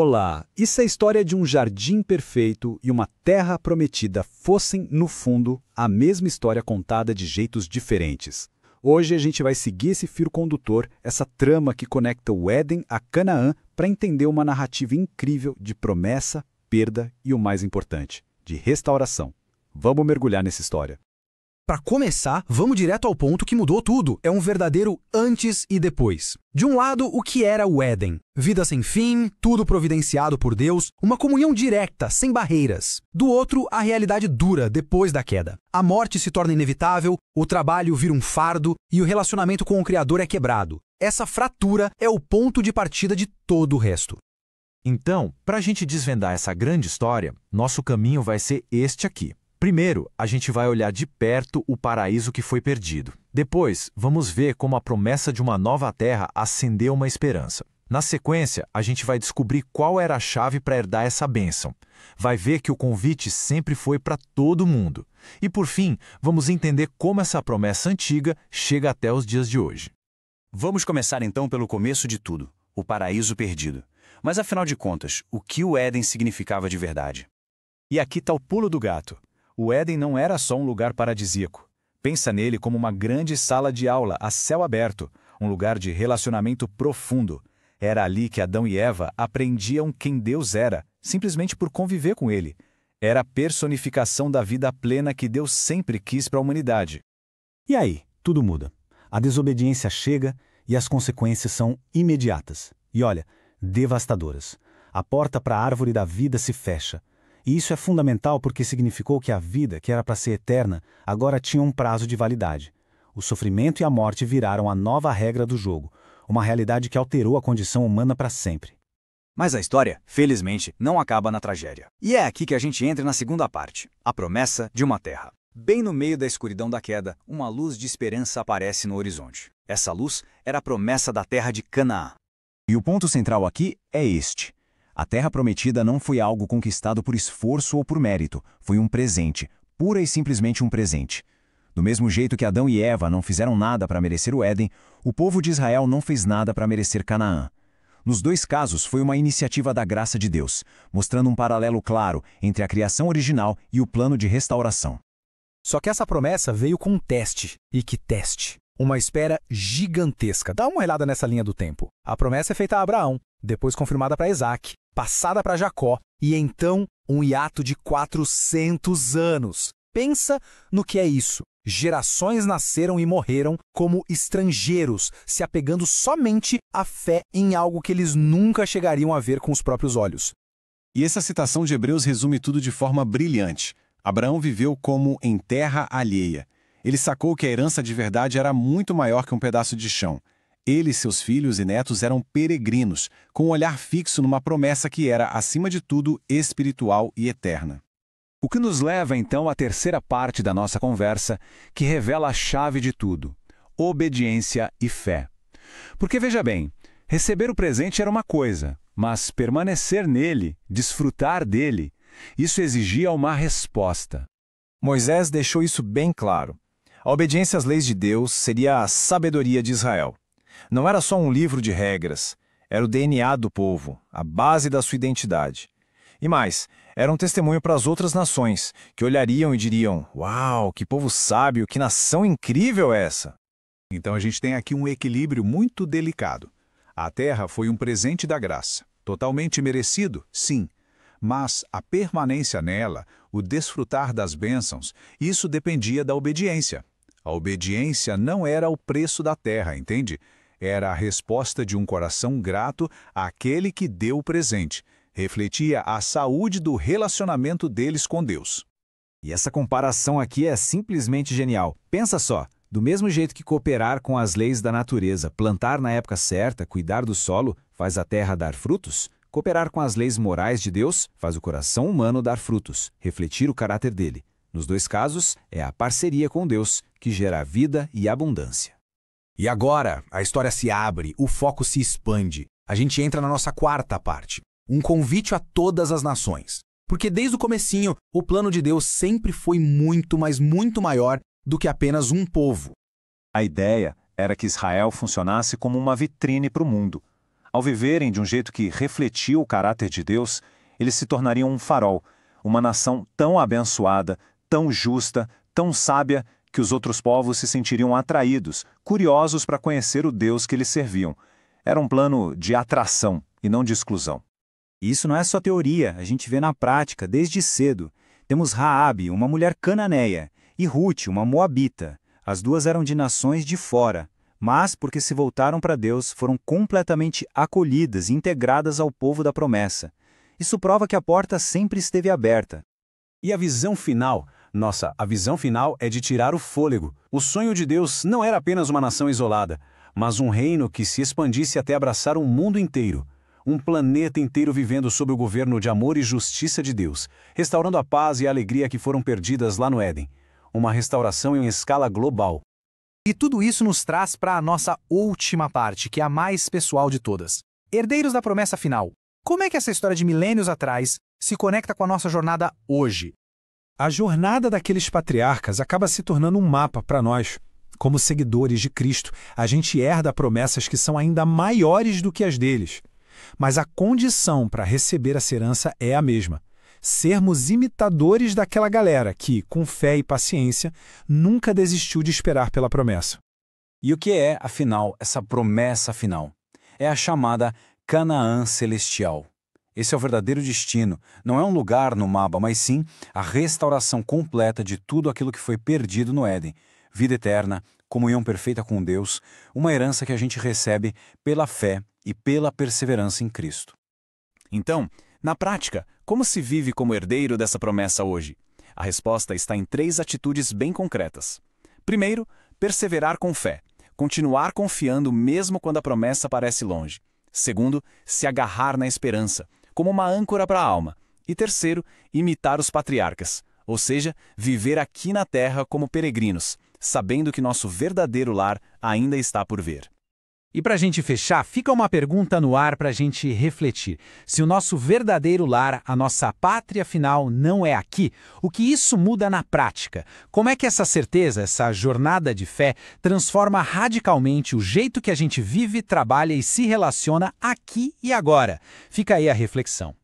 Olá, isso é a história de um jardim perfeito e uma terra prometida fossem, no fundo, a mesma história contada de jeitos diferentes. Hoje a gente vai seguir esse fio condutor, essa trama que conecta o Éden a Canaã para entender uma narrativa incrível de promessa, perda e, o mais importante, de restauração. Vamos mergulhar nessa história. Para começar, vamos direto ao ponto que mudou tudo. É um verdadeiro antes e depois. De um lado, o que era o Éden? Vida sem fim, tudo providenciado por Deus, uma comunhão direta, sem barreiras. Do outro, a realidade dura depois da queda. A morte se torna inevitável, o trabalho vira um fardo e o relacionamento com o Criador é quebrado. Essa fratura é o ponto de partida de todo o resto. Então, para a gente desvendar essa grande história, nosso caminho vai ser este aqui. Primeiro, a gente vai olhar de perto o paraíso que foi perdido. Depois, vamos ver como a promessa de uma nova terra acendeu uma esperança. Na sequência, a gente vai descobrir qual era a chave para herdar essa bênção. Vai ver que o convite sempre foi para todo mundo. E por fim, vamos entender como essa promessa antiga chega até os dias de hoje. Vamos começar então pelo começo de tudo, o paraíso perdido. Mas afinal de contas, o que o Éden significava de verdade? E aqui está o pulo do gato. O Éden não era só um lugar paradisíaco. Pensa nele como uma grande sala de aula a céu aberto, um lugar de relacionamento profundo. Era ali que Adão e Eva aprendiam quem Deus era, simplesmente por conviver com ele. Era a personificação da vida plena que Deus sempre quis para a humanidade. E aí, tudo muda. A desobediência chega e as consequências são imediatas. E olha, devastadoras. A porta para a árvore da vida se fecha. E isso é fundamental porque significou que a vida, que era para ser eterna, agora tinha um prazo de validade. O sofrimento e a morte viraram a nova regra do jogo, uma realidade que alterou a condição humana para sempre. Mas a história, felizmente, não acaba na tragédia. E é aqui que a gente entra na segunda parte, a promessa de uma terra. Bem no meio da escuridão da queda, uma luz de esperança aparece no horizonte. Essa luz era a promessa da terra de Canaã. E o ponto central aqui é este. A terra prometida não foi algo conquistado por esforço ou por mérito, foi um presente, pura e simplesmente um presente. Do mesmo jeito que Adão e Eva não fizeram nada para merecer o Éden, o povo de Israel não fez nada para merecer Canaã. Nos dois casos foi uma iniciativa da graça de Deus, mostrando um paralelo claro entre a criação original e o plano de restauração. Só que essa promessa veio com um teste. E que teste! Uma espera gigantesca. Dá uma olhada nessa linha do tempo. A promessa é feita a Abraão, depois confirmada para Isaac, passada para Jacó, e então um hiato de 400 anos. Pensa no que é isso. Gerações nasceram e morreram como estrangeiros, se apegando somente à fé em algo que eles nunca chegariam a ver com os próprios olhos. E essa citação de Hebreus resume tudo de forma brilhante. Abraão viveu como em terra alheia. Ele sacou que a herança de verdade era muito maior que um pedaço de chão. Ele, seus filhos e netos eram peregrinos, com um olhar fixo numa promessa que era, acima de tudo, espiritual e eterna. O que nos leva, então, à terceira parte da nossa conversa, que revela a chave de tudo: obediência e fé. Porque, veja bem, receber o presente era uma coisa, mas permanecer nele, desfrutar dele, isso exigia uma resposta. Moisés deixou isso bem claro. A obediência às leis de Deus seria a sabedoria de Israel. Não era só um livro de regras, era o DNA do povo, a base da sua identidade. E mais, era um testemunho para as outras nações, que olhariam e diriam: "Uau, que povo sábio, que nação incrível é essa!" Então a gente tem aqui um equilíbrio muito delicado. A terra foi um presente da graça, totalmente merecido, sim, mas a permanência nela, o desfrutar das bênçãos, isso dependia da obediência. A obediência não era o preço da terra, entende? Era a resposta de um coração grato àquele que deu o presente. Refletia a saúde do relacionamento deles com Deus. E essa comparação aqui é simplesmente genial. Pensa só, do mesmo jeito que cooperar com as leis da natureza, plantar na época certa, cuidar do solo, faz a terra dar frutos, cooperar com as leis morais de Deus faz o coração humano dar frutos, refletir o caráter dele. Nos dois casos, é a parceria com Deus que gera vida e abundância. E agora, a história se abre, o foco se expande. A gente entra na nossa quarta parte. Um convite a todas as nações. Porque desde o comecinho, o plano de Deus sempre foi muito, mas muito maior do que apenas um povo. A ideia era que Israel funcionasse como uma vitrine para o mundo. Ao viverem de um jeito que refletiu o caráter de Deus, eles se tornariam um farol, uma nação tão abençoada, tão justa, tão sábia, que os outros povos se sentiriam atraídos, curiosos para conhecer o Deus que eles serviam. Era um plano de atração e não de exclusão. Isso não é só teoria, a gente vê na prática, desde cedo. Temos Raabe, uma mulher cananeia, e Rute, uma moabita. As duas eram de nações de fora, mas, porque se voltaram para Deus, foram completamente acolhidas e integradas ao povo da promessa. Isso prova que a porta sempre esteve aberta. E a visão final? A visão final é de tirar o fôlego. O sonho de Deus não era apenas uma nação isolada, mas um reino que se expandisse até abraçar um mundo inteiro. Um planeta inteiro vivendo sob o governo de amor e justiça de Deus, restaurando a paz e a alegria que foram perdidas lá no Éden. Uma restauração em escala global. E tudo isso nos traz para a nossa última parte, que é a mais pessoal de todas. Herdeiros da promessa final. Como é que essa história de milênios atrás se conecta com a nossa jornada hoje? A jornada daqueles patriarcas acaba se tornando um mapa para nós. Como seguidores de Cristo, a gente herda promessas que são ainda maiores do que as deles. Mas a condição para receber essa herança é a mesma. Sermos imitadores daquela galera que, com fé e paciência, nunca desistiu de esperar pela promessa. E o que é, afinal, essa promessa final? É a chamada Canaã Celestial. Esse é o verdadeiro destino. Não é um lugar no mapa, mas sim a restauração completa de tudo aquilo que foi perdido no Éden. Vida eterna, comunhão perfeita com Deus, uma herança que a gente recebe pela fé e pela perseverança em Cristo. Então, na prática, como se vive como herdeiro dessa promessa hoje? A resposta está em 3 atitudes bem concretas. Primeiro, perseverar com fé. Continuar confiando mesmo quando a promessa parece longe. Segundo, se agarrar na esperança, como uma âncora para a alma. E terceiro, imitar os patriarcas, ou seja, viver aqui na terra como peregrinos, sabendo que nosso verdadeiro lar ainda está por vir. E para a gente fechar, fica uma pergunta no ar para a gente refletir. Se o nosso verdadeiro lar, a nossa pátria final, não é aqui, o que isso muda na prática? Como é que essa certeza, essa jornada de fé, transforma radicalmente o jeito que a gente vive, trabalha e se relaciona aqui e agora? Fica aí a reflexão.